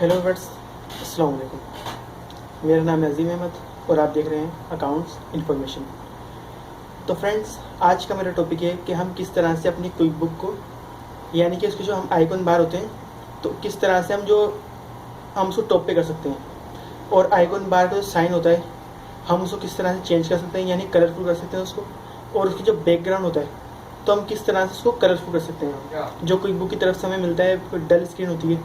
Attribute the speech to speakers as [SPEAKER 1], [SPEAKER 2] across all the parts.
[SPEAKER 1] Hello friends, अस्सलाम वालेकुम। मेरा नाम है अजीम अहमद और आप देख रहे हैं अकाउंट्स इन्फॉर्मेशन। तो फ्रेंड्स, आज का मेरा टॉपिक है कि हम किस तरह से अपनी क्विक बुक को, यानी कि उसके जो हम आइकॉन बार होते हैं, तो किस तरह से हम उसको टॉप पे कर सकते हैं। और आइकॉन बार का जो साइन होता है, हम उसको किस तरह से चेंज कर सकते हैं, यानी कलरफुल कर सकते हैं उसको। और उसकी जो बैकग्राउंड होता है, तो हम किस तरह से उसको कलरफुल कर सकते हैं। जो क्विक बुक की तरफ से हमें मिलता है डल स्क्रीन होती है,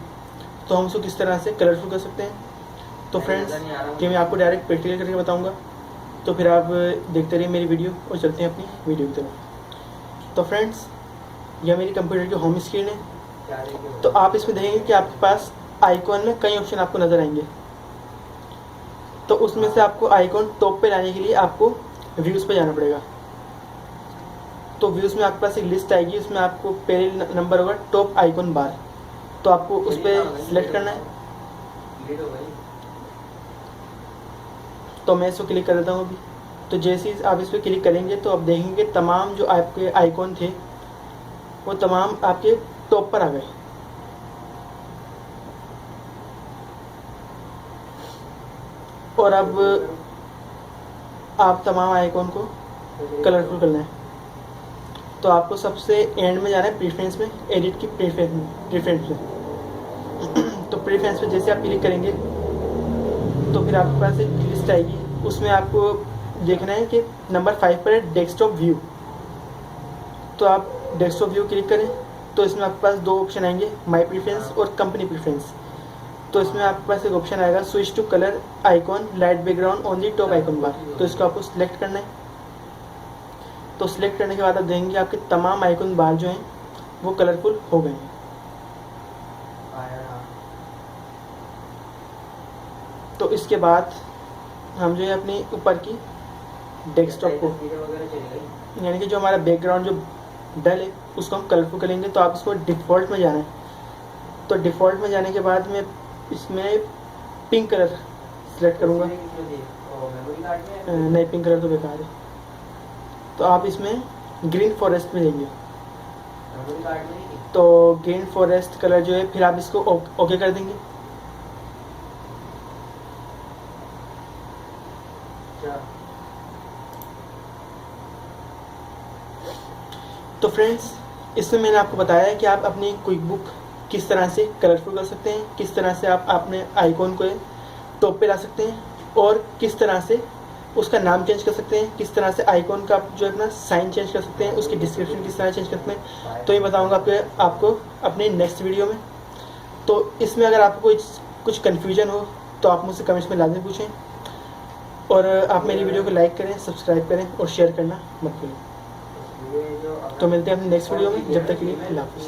[SPEAKER 1] तो हम उसको किस तरह से कलरफुल कर सकते हैं। तो फ्रेंड्स, कि मैं आपको डायरेक्ट प्रैक्टिकल करके बताऊंगा, तो फिर आप देखते रहिए मेरी वीडियो और चलते हैं अपनी वीडियो की तरफ। तो फ्रेंड्स, यह मेरी कंप्यूटर की होम स्क्रीन है। तो आप इसमें देखेंगे कि आपके पास आइकॉन में कई ऑप्शन आपको नज़र आएंगे। तो उसमें से आपको आइकॉन टॉप पे लाने के लिए आपको व्यूज़ पे जाना पड़ेगा। तो व्यूज़ में आपके पास एक लिस्ट आएगी, उसमें आपको पहले नंबर होगा टॉप आइकॉन बार। तो आपको उस पर सिलेक्ट करना है। तो मैं इसको क्लिक कर देता हूँ अभी। तो जैसे ही आप इस पर क्लिक करेंगे तो आप देखेंगे तमाम जो आपके आइकॉन थे वो तमाम आपके टॉप पर आ गए। और अब आप तमाम आइकॉन को कलरफुल करना है। तो आपको सबसे एंड में जाना है प्रेफरेंस में, एडिट की प्रेफरेंस में। तो प्रेफरेंस में जैसे आप क्लिक करेंगे तो फिर आपके पास एक लिस्ट आएगी, उसमें आपको देखना है कि नंबर 5 पर है डेस्कटॉप व्यू। तो आप डेस्कटॉप व्यू क्लिक करें तो इसमें आपके पास दो ऑप्शन आएंगे, माई प्रेफरेंस और कंपनी प्रेफरेंस। तो इसमें आपके पास एक ऑप्शन आएगा switch to colour icon light background only top icon bar. तो इसको आपको सिलेक्ट करना है। तो सिलेक्ट करने के बाद आप देखेंगे आपके तमाम आइकॉन बार जो हैं वो कलरफुल हो गए हैं। तो इसके बाद हम जो है अपनी ऊपर की डेस्कटॉप को, यानी कि जो हमारा बैकग्राउंड जो डल है उसको हम कलरफुल करेंगे। तो आप इसको डिफ़ॉल्ट में जाना है। तो डिफ़ॉल्ट में जाने के बाद मैं इसमें पिंक कलर सेलेक्ट करूँगा। नहीं, पिंक कलर तो बेकार है। तो आप इसमें ग्रीन फॉरेस्ट में जाएंगे। तो ग्रीन फॉरेस्ट कलर जो है, फिर आप इसको ओके कर देंगे। तो फ्रेंड्स, इसमें मैंने आपको बताया है कि आप अपनी क्विक बुक किस तरह से कलरफुल कर सकते हैं, किस तरह से आप अपने आइकॉन को टॉप पे ला सकते हैं, और किस तरह से उसका नाम चेंज कर सकते हैं, किस तरह से आइकॉन का जो है अपना साइन चेंज कर सकते हैं, उसकी डिस्क्रिप्शन किस तरह चेंज कर सकते हैं। तो ये बताऊंगा आपको अपने नेक्स्ट वीडियो में। तो इसमें अगर आपको कुछ कन्फ्यूजन हो तो आप मुझसे कमेंट्स में लाजमी पूछें। और आप मेरी वीडियो को लाइक करें, सब्सक्राइब करें और शेयर करना मत भूलें। तो मिलते हैं अपने नेक्स्ट वीडियो में। जब तक के लिए अल्लाह हाफ़िज़।